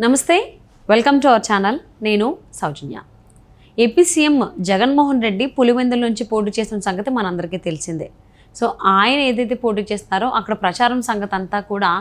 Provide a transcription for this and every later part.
నమస్తే, welcome to our channel. నేను సౌజన్య. AP CM Jaganmohan Reddy Pulivendula నుంచి పోటీ చేసిన సంగతి మనందరికీ తెలిసిందే. సో ఆయన ఏదైతే పోటీ చేస్తున్నారో అక్కడ ప్రచారం సంగతి అంతా కూడా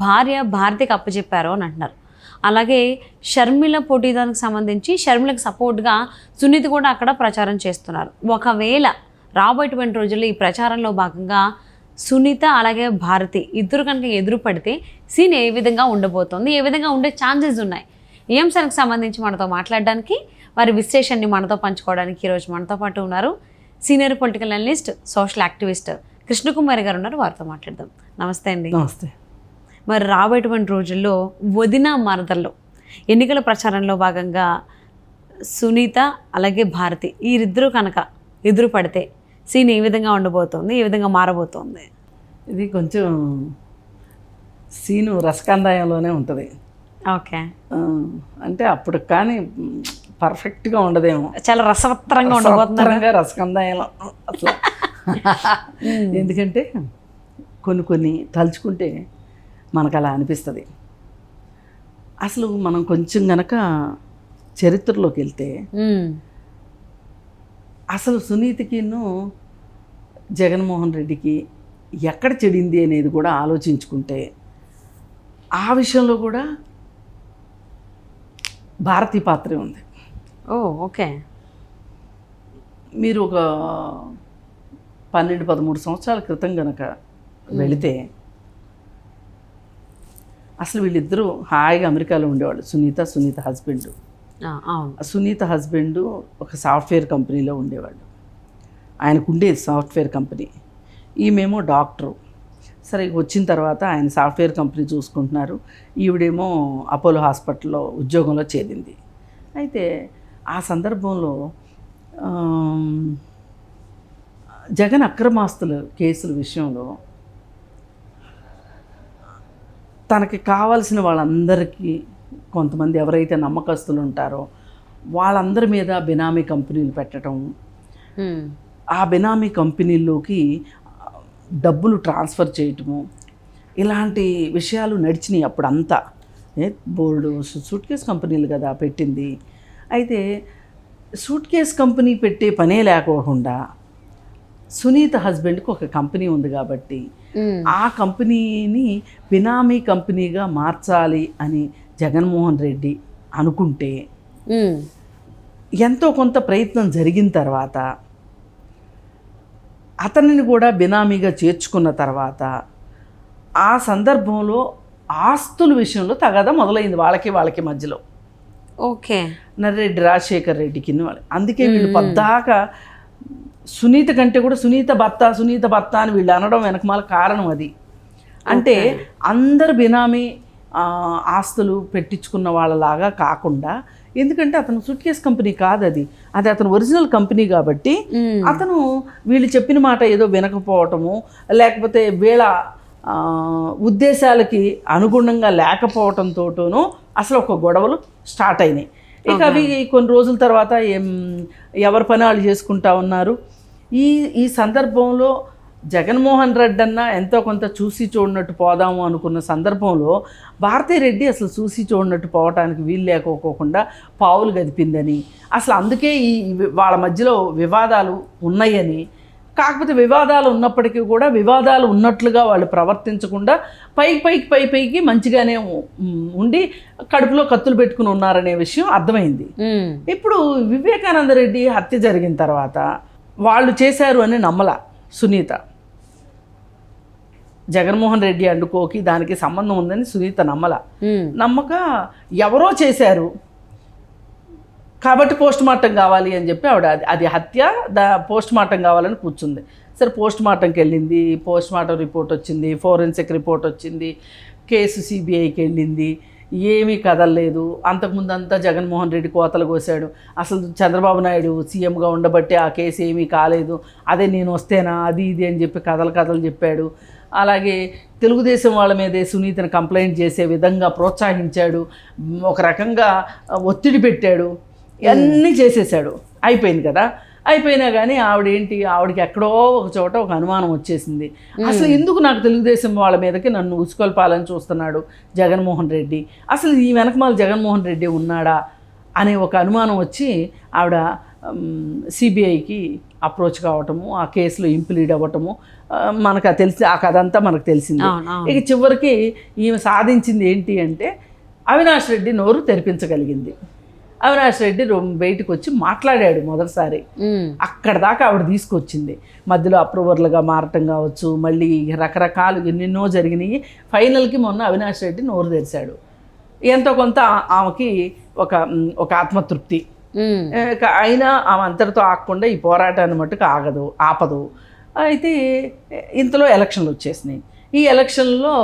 భార్య భారతికి అప్పచెప్పారో అని అంటున్నారు. అలాగే షర్మిల పోటీదానికి సంబంధించి షర్మిలకు సపోర్ట్గా సునీత కూడా అక్కడ ప్రచారం చేస్తున్నారు. ఒకవేళ రాబోయేటువంటి రోజుల్లో ఈ ప్రచారంలో భాగంగా సునీత అలాగే భారతి ఇద్దరు కనుక ఎదురు పడితే సీన్ ఏ విధంగా ఉండబోతోంది, ఏ విధంగా ఉండే ఛాన్సెస్ ఉన్నాయి, ఈ అంశానికి సంబంధించి మనతో మాట్లాడడానికి, వారి విశ్లేషణని మనతో పంచుకోవడానికి ఈరోజు మనతో పాటు ఉన్నారు senior political analyst, social activist Krishnakumari గారు ఉన్నారు. వారితో మాట్లాడదాం. నమస్తే అండి. నమస్తే. మరి రాబోయేటువంటి రోజుల్లో వదిన మరదల్లో ఎన్నికల ప్రచారంలో భాగంగా సునీత అలాగే భారతి వీరిద్దరూ కనుక ఎదురు పడితే సీన్ ఏ విధంగా ఉండబోతోంది, ఏ విధంగా మారబోతోంది? ఇది కొంచెం సీను రసకందాయంలోనే ఉంటుంది. ఓకే. అంటే అప్పుడు కానీ పర్ఫెక్ట్గా ఉండదేమో, చాలా రసవత్తరంగా ఉండబోతుందంగా రసకందాయంలో అట్లా. ఎందుకంటే కొన్ని తలుచుకుంటే మనకు అలా అనిపిస్తుంది. అసలు మనం కొంచెం గనక చరిత్రలోకి వెళ్తే అసలు సునీతకిను జగన్మోహన్ రెడ్డికి ఎక్కడ చెడింది అనేది కూడా ఆలోచించుకుంటే ఆ విషయంలో కూడా భారతీ పాత్రే ఉంది. ఓ ఓకే. మీరు ఒక 12-13 సంవత్సరాల క్రితం కనుక వెళితే అసలు వీళ్ళిద్దరూ హాయిగా అమెరికాలో ఉండేవాళ్ళు. సునీత హస్బెండ్. సునీత హస్బెండ్ ఒక సాఫ్ట్వేర్ కంపెనీలో ఉండేవాళ్ళు. ఆయనకు ఉండేది సాఫ్ట్వేర్ కంపెనీ, ఈమెమో డాక్టరు. సరే వచ్చిన తర్వాత ఆయన సాఫ్ట్వేర్ కంపెనీ చూసుకుంటున్నారు, ఈవిడేమో అపోలో హాస్పిటల్లో ఉద్యోగంలో చేరింది. అయితే ఆ సందర్భంలో జగన్ అక్రమాస్తుల కేసుల విషయంలో తనకి కావాల్సిన వాళ్ళందరికీ కొంతమంది ఎవరైతే నమ్మకస్తులు ఉంటారో వాళ్ళందరి మీద బినామీ కంపెనీలు పెట్టడం, ఆ బినామీ కంపెనీల్లోకి డబ్బులు ట్రాన్స్ఫర్ చేయటము, ఇలాంటి విషయాలు నడిచినాయి అప్పుడంతా. బోర్డు సూట్ కేస్ కంపెనీలు కదా పెట్టింది. అయితే సూట్ కేస్ కంపెనీ పెట్టే పనే లేకోకుండా సునీత హస్బెండ్కి ఒక కంపెనీ ఉంది కాబట్టి ఆ కంపెనీని బినామీ కంపెనీగా మార్చాలి అని జగన్మోహన్ రెడ్డి అనుకుంటే ఎంతో కొంత ప్రయత్నం జరిగిన తర్వాత అతనిని కూడా బినామీగా చేర్చుకున్న తర్వాత ఆ సందర్భంలో ఆస్తుల విషయంలో తగాదా మొదలైంది వాళ్ళకి మధ్యలో. ఓకే. నర్రెడ్డి రాజశేఖర్ రెడ్డికి అందుకే వీళ్ళు పద్దాకా సునీత కంటే కూడా సునీత భర్త అని వీళ్ళు అనడం వెనకమాల కారణం అది. అంటే అందరు బినామీ ఆస్తులు పెట్టించుకున్న వాళ్ళలాగా కాకుండా, ఎందుకంటే అతను సూట్ కేస్ కంపెనీ కాదు, అది అతను ఒరిజినల్ కంపెనీ కాబట్టి అతను వీళ్ళు చెప్పిన మాట ఏదో వినకపోవటము, లేకపోతే వీళ్ళ ఉద్దేశాలకి అనుగుణంగా లేకపోవటంతోనూ అసలు ఒక గొడవలు స్టార్ట్ అయినాయి. ఇక అవి కొన్ని రోజుల తర్వాత ఎవరి పని వాళ్ళు చేసుకుంటా ఉన్నారు. ఈ సందర్భంలో జగన్మోహన్ రెడ్డి అన్న ఎంతో కొంత చూసి చూడనట్టు పోదాము అనుకున్న సందర్భంలో భారతీ రెడ్డి అసలు చూసి చూడనట్టు పోవటానికి వీలు లేకపోకుండా పావులు గదిపిందని, అసలు అందుకే వాళ్ళ మధ్యలో వివాదాలు ఉన్నాయని, కాకపోతే వివాదాలు ఉన్నప్పటికీ కూడా వివాదాలు ఉన్నట్లుగా వాళ్ళు ప్రవర్తించకుండా పైకి మంచిగానే ఉండి కడుపులో కత్తులు పెట్టుకుని ఉన్నారనే విషయం అర్థమైంది. ఇప్పుడు వివేకానంద రెడ్డి హత్య జరిగిన తర్వాత వాళ్ళు చేశారు అని నమ్మల సునీత. జగన్మోహన్ రెడ్డి అండుకోకి దానికి సంబంధం ఉందని సునీత నమ్మక ఎవరో చేశారు కాబట్టి పోస్ట్ మార్టం కావాలి అని చెప్పి ఆవిడ అది హత్య, పోస్ట్ మార్టం కావాలని కూర్చుంది. సరే పోస్ట్ మార్టంకి వెళ్ళింది, పోస్ట్ మార్టం రిపోర్ట్ వచ్చింది, ఫోరెన్సిక్ రిపోర్ట్ వచ్చింది, కేసు సిబిఐకి వెళ్ళింది, ఏమీ కదలలేదు. అంతకుముందు అంతా జగన్మోహన్ రెడ్డి కోతలు కోసాడు. అసలు చంద్రబాబు నాయుడు సీఎంగా ఉండబట్టే ఆ కేసు ఏమీ కాలేదు, అదే నేను వస్తేనా అది ఇది అని చెప్పి కథలు చెప్పాడు. అలాగే తెలుగుదేశం వాళ్ళ మీదే సునీతను కంప్లైంట్ చేసే విధంగా ప్రోత్సహించాడు, ఒక రకంగా ఒత్తిడి పెట్టాడు, ఇవన్నీ చేసేసాడు. అయిపోయింది కదా. అయిపోయినా కానీ ఆవిడకి ఎక్కడో ఒక చోట ఒక అనుమానం వచ్చేసింది. అసలు ఎందుకు నాకు తెలుగుదేశం వాళ్ళ మీదకి నన్ను ఉసుకొల్పాలని చూస్తున్నాడు జగన్మోహన్ రెడ్డి, అసలు ఈ వెనకమాల జగన్మోహన్ రెడ్డి ఉన్నాడా అనే ఒక అనుమానం వచ్చి ఆవిడ సిబిఐకి అప్రోచ్ కావటము, ఆ కేసులో ఇంప్లీడ్ అవ్వటము మనకు ఆ కథ అంతా మనకు తెలిసింది. ఇక చివరికి ఈమె సాధించింది ఏంటి అంటే అవినాష్ రెడ్డి నోరు తెరిపించగలిగింది. అవినాష్ రెడ్డి బయటకు వచ్చి మాట్లాడాడు మొదటిసారి. అక్కడ దాకా ఆవిడ తీసుకొచ్చింది. మధ్యలో అప్రూవర్లుగా మారటం కావచ్చు, మళ్ళీ రకరకాలు ఎన్నెన్నో జరిగినాయి. ఫైనల్కి మొన్న అవినాష్ రెడ్డి నోరు తెరిచాడు. ఎంతో కొంత ఆమెకి ఒక ఆత్మతృప్తి. అయినా ఆమె అంతటితో ఆగకుండా ఈ పోరాటాన్ని మట్టుకు ఆపదు. అయితే ఇంతలో ఎలక్షన్లు వచ్చేసినాయి. ఈ ఎలక్షన్లో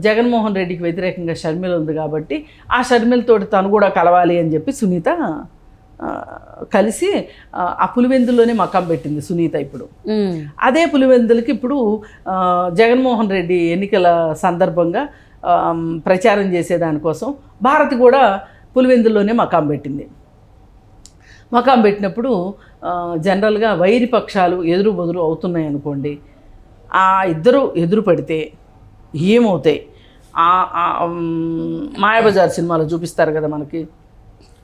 జగన్మోహన్ రెడ్డికి వ్యతిరేకంగా షర్మిల ఉంది కాబట్టి ఆ షర్మిలతోటి తను కూడా కలవాలి అని చెప్పి సునీత కలిసి ఆ పులివెందుల్లోనే మకాం పెట్టింది సునీత. ఇప్పుడు అదే పులివెందులకి ఇప్పుడు జగన్మోహన్ రెడ్డి ఎన్నికల సందర్భంగా ప్రచారం చేసేదానికోసం భారతి కూడా పులివెందుల్లోనే మకాం పెట్టింది. మకాం పెట్టినప్పుడు జనరల్గా వైరి పక్షాలు ఎదురు బదురు అవుతున్నాయి అనుకోండి, ఆ ఇద్దరు ఎదురు పడితే ఏమవుతాయి? మాయాబజార్ సినిమాలో చూపిస్తారు కదా మనకి,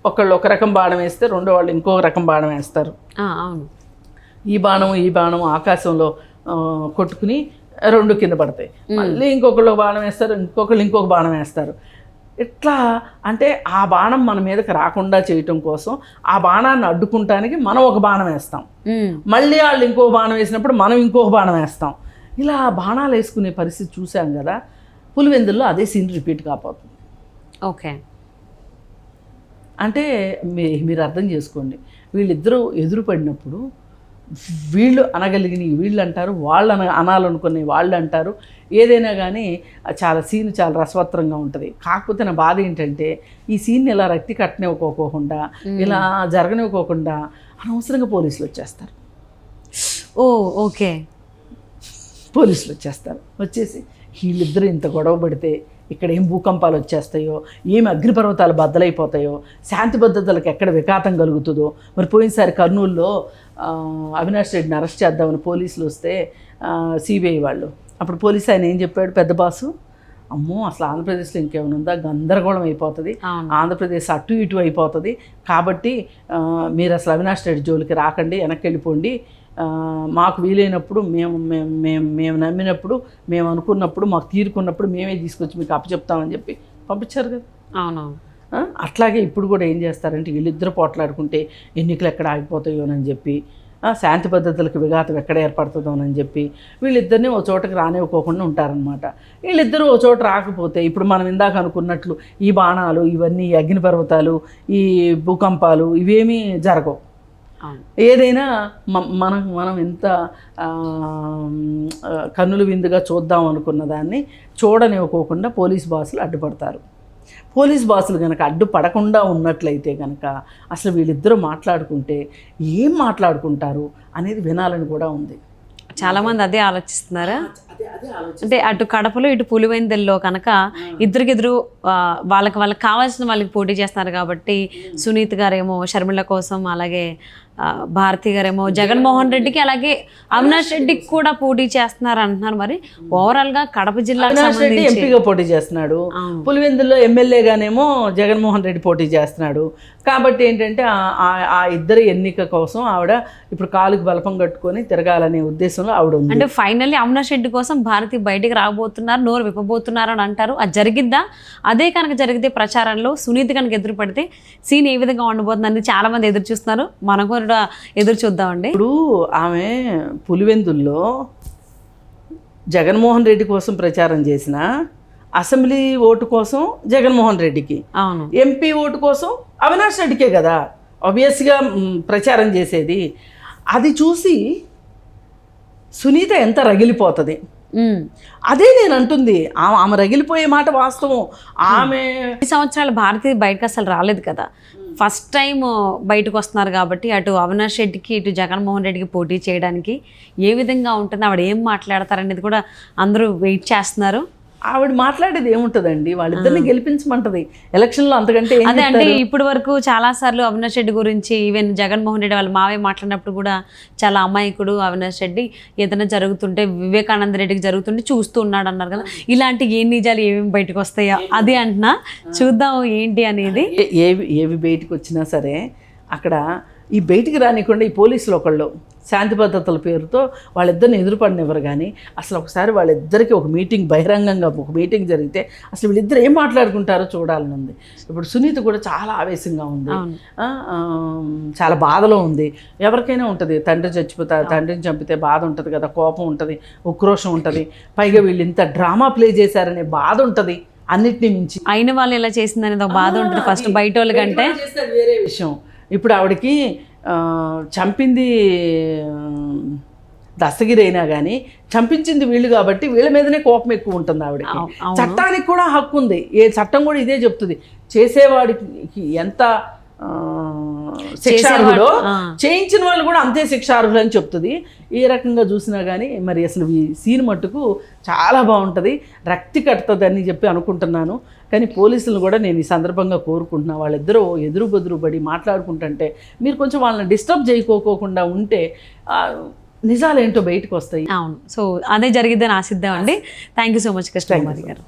ఒకళ్ళు ఒక రకం బాణం వేస్తే రెండో వాళ్ళు ఇంకొక రకం బాణం వేస్తారు. అవును, ఈ బాణం ఆకాశంలో కొట్టుకుని రెండు కింద పడతాయి. మళ్ళీ ఇంకొకళ్ళు బాణం వేస్తారు, ఇంకొకళ్ళు ఇంకొక బాణం వేస్తారు. ఇట్లా అంటే ఆ బాణం మన మీదకి రాకుండా చేయటం కోసం ఆ బాణాన్ని అడ్డుకుంటానికి మనం ఒక బాణం వేస్తాం, మళ్ళీ వాళ్ళు ఇంకో బాణం వేసినప్పుడు మనం ఇంకొక బాణం వేస్తాం. ఇలా బాణాలు వేసుకునే పరిస్థితి చూసాం కదా. పులివెందుల్లో అదే సీన్ రిపీట్ కాపోతుంది. ఓకే, అంటే మీరు అర్థం చేసుకోండి, వీళ్ళిద్దరూ ఎదురు పడినప్పుడు వీళ్ళు అనగలిగినవి వీళ్ళు అంటారు, వాళ్ళు అనాలనుకునే వాళ్ళు అంటారు. ఏదైనా కానీ చాలా రసవత్రంగా ఉంటుంది. కాకపోతే నా బాధ ఏంటంటే ఈ సీన్ని ఇలా రక్తి కట్టనివ్వకోకుండా, ఇలా జరగనివ్వకోకుండా అనవసరంగా పోలీసులు వచ్చేస్తారు. ఓకే, పోలీసులు వచ్చేసి వీళ్ళిద్దరూ ఇంత గొడవ పడితే ఇక్కడ ఏం భూకంపాలు వచ్చేస్తాయో, ఏమి అగ్నిపర్వతాలు బద్దలైపోతాయో, శాంతి భద్రతలకు ఎక్కడ విఘాతం కలుగుతుందో. మరి పోయినసారి కర్నూలులో అవినాష్ రెడ్డిని అరెస్ట్ చేద్దామని పోలీసులు వస్తే సిబిఐ వాళ్ళు, అప్పుడు పోలీసు ఆయన ఏం చెప్పాడు, పెద్ద బాసు, అమ్మో అసలు ఆంధ్రప్రదేశ్లో ఇంకేమైనా ఉందా, గందరగోళం అయిపోతుంది, ఆంధ్రప్రదేశ్ అటు ఇటు అయిపోతుంది, కాబట్టి మీరు అసలు అవినాష్ రెడ్డి జోలికి రాకండి, వెనక్కి వెళ్ళిపోండి, మాకు వీలైనప్పుడు మేము నమ్మినప్పుడు, మేము అనుకున్నప్పుడు, మాకు తీరుకున్నప్పుడు మేమే తీసుకొచ్చి మీకు అప్పచెప్తామని చెప్పి పంపించారు కదా. అవునవును. అట్లాగే ఇప్పుడు కూడా ఏం చేస్తారంటే వీళ్ళిద్దరు పోట్లాడుకుంటే ఎన్నికలు ఎక్కడ ఆగిపోతాయోనని చెప్పి, శాంతి పద్ధతులకు విఘాతం ఎక్కడ ఏర్పడుతుందోనని చెప్పి వీళ్ళిద్దరిని ఓ చోటకి రానివ్వకోకుండా ఉంటారనమాట. వీళ్ళిద్దరూ ఓ చోట రాకపోతే ఇప్పుడు మనం ఇందాక అనుకున్నట్లు ఈ బాణాలు ఇవన్నీ, అగ్నిపర్వతాలు, ఈ భూకంపాలు ఇవేమీ జరగవు. ఏదైనా మనం ఎంత కన్నుల విందుగా చూద్దాం అనుకున్న దాన్ని చూడనివ్వకోకుండా పోలీస్ బాసులు అడ్డుపడతారు. పోలీస్ బాసులు కనుక అడ్డుపడకుండా ఉన్నట్లయితే కనుక అసలు వీళ్ళిద్దరూ మాట్లాడుకుంటే ఏం మాట్లాడుకుంటారు అనేది వినాలని కూడా ఉంది. చాలామంది అదే ఆలోచిస్తున్నారా? అంటే అటు కడపలో ఇటు పులివెందుల్లో కనుక ఇద్దరికిద్దరు వాళ్ళకి కావాల్సిన వాళ్ళకి పోటీ చేస్తున్నారు కాబట్టి సునీత్ గారేమో షర్మిల కోసం, అలాగే భారతి గారేమో జగన్మోహన్ రెడ్డికి, అలాగే అవినాష్ రెడ్డికి కూడా పోటీ చేస్తున్నారు అంటున్నారు. మరి ఓవరాల్ గా కడప జిల్లాకి సంబంధించి ఎంపీగా పోటీ చేస్తున్నాడు, పులివెందుల్లో ఎమ్మెల్యేగానేమో జగన్మోహన్ రెడ్డి పోటీ చేస్తున్నాడు. కాబట్టి ఏంటంటే ఆ ఇద్దరు ఎన్నిక కోసం ఆవిడ ఇప్పుడు కాలుకి బలపం కట్టుకొని తిరగాలనే ఉద్దేశంలో ఆవిడ ఉంది. అంటే ఫైనల్లీ అవినాష్ రెడ్డి కోసం భారతి బయటికి రాబోతున్నారు, నోరు విప్పబోతున్నారు అని అంటారు. అది జరిగిద్దా? అదే కనుక జరిగితే ప్రచారంలో సునీత్ కనుక ఎదురు పడితే సీన్ ఏ విధంగా ఉండబోతుందని చాలా మంది ఎదురు చూస్తున్నారు. మనం కూడా ఎదురు చూద్దామండి. ఇప్పుడు ఆమె పులివెందుల్లో జగన్మోహన్ రెడ్డి కోసం ప్రచారం చేసిన, అసెంబ్లీ ఓటు కోసం జగన్మోహన్ రెడ్డికి, అవును, ఎంపీ ఓటు కోసం అవినాష్ రెడ్డికే కదా ఆబ్వియస్గా ప్రచారం చేసేది. అది చూసి సునీత ఎంత రగిలిపోతుంది. అదే నేను అంటుంది, ఆమె రగిలిపోయే మాట వాస్తవం. ఆమె 2 సంవత్సరాలు భారతి బయటకు అసలు రాలేదు కదా, ఫస్ట్ టైం బయటకు వస్తున్నారు కాబట్టి అటు అవినాష్ రెడ్డికి ఇటు జగన్మోహన్ రెడ్డికి పోటీ చేయడానికి ఏ విధంగా ఉంటుంది, ఆవిడ ఏం మాట్లాడతారనేది కూడా అందరూ వెయిట్ చేస్తున్నారు. ఆవిడ మాట్లాడేది ఏముంటుందండి, వాళ్ళిద్దరిని గెలిపించమంటది ఎలక్షన్లో, అంతకంటే ఏం అదే అంటే చెప్తారు? ఇప్పటి వరకు చాలా సార్లు అవినాష్ రెడ్డి గురించి ఈవెన్ జగన్మోహన్ రెడ్డి వాళ్ళ మావే మాట్లాడినప్పుడు కూడా చాలా అమాయకుడు అవినాష్ రెడ్డి, ఏదైనా జరుగుతుంటే వివేకానంద రెడ్డికి జరుగుతుంటే చూస్తూ ఉన్నాడు అన్నారు కదా, ఇలాంటి ఏ నిజాలు ఏమేమి బయటకు వస్తాయో అది అంటున్నా, చూద్దాం ఏంటి అనేది. ఏవి బయటకు వచ్చినా సరే అక్కడ ఈ బయటికి రానికుండా ఈ పోలీసులు ఒకళ్ళు శాంతి భద్రతల పేరుతో వాళ్ళిద్దరిని ఎదురుపడినెవరు. కానీ అసలు ఒకసారి వాళ్ళిద్దరికి ఒక మీటింగ్, బహిరంగంగా ఒక మీటింగ్ జరిగితే అసలు వీళ్ళిద్దరు ఏం మాట్లాడుకుంటారో చూడాలని ఉంది. ఇప్పుడు సునీత కూడా చాలా ఆవేశంగా ఉంది, చాలా బాధలో ఉంది. ఎవరికైనా ఉంటుంది, తండ్రి చచ్చిపోతారు, తండ్రిని చంపితే బాధ ఉంటుంది కదా, కోపం ఉంటుంది, ఉక్రోషం ఉంటుంది, పైగా వీళ్ళు ఇంత డ్రామా ప్లే చేశారనే బాధ ఉంటుంది. అన్నిటినీ మించి అయిన వాళ్ళు ఇలా చేసింది అనేది ఒక బాధ ఉంటుంది ఫస్ట్ బయట వాళ్ళ కంటే. వేరే విషయం. ఇప్పుడు ఆవిడకి చంపింది దస్తగిరి అయినా కానీ చంపించింది వీళ్ళు కాబట్టి వీళ్ళ మీదనే కోపం ఎక్కువ ఉంటుంది ఆవిడకి. చట్టానికి కూడా హక్కు ఉంది, ఏ చట్టం కూడా ఇదే చెప్తుంది, చేసేవాడికి ఎంత శిక్షార్హుడో చేయించిన వాళ్ళు కూడా అంతే శిక్షార్హులు అని చెప్తుంది. ఏ రకంగా చూసినా కానీ మరి అసలు ఈ సీన్ మట్టుకు చాలా బాగుంటుంది, రక్తి కట్టుతుంది అని చెప్పి అనుకుంటున్నాను. కానీ పోలీసులను కూడా నేను ఈ సందర్భంగా కోరుకుంటున్నాను, వాళ్ళిద్దరూ ఎదురు బెదురు పడి మాట్లాడుకుంటుంటే మీరు కొంచెం వాళ్ళని డిస్టర్బ్ చేయకోకుండా ఉంటే నిజాలు ఏంటో బయటకు వస్తాయి. అవును, సో అదే జరిగిద్దని ఆశిద్దామండి. Thank you so much Krishnakumari గారు.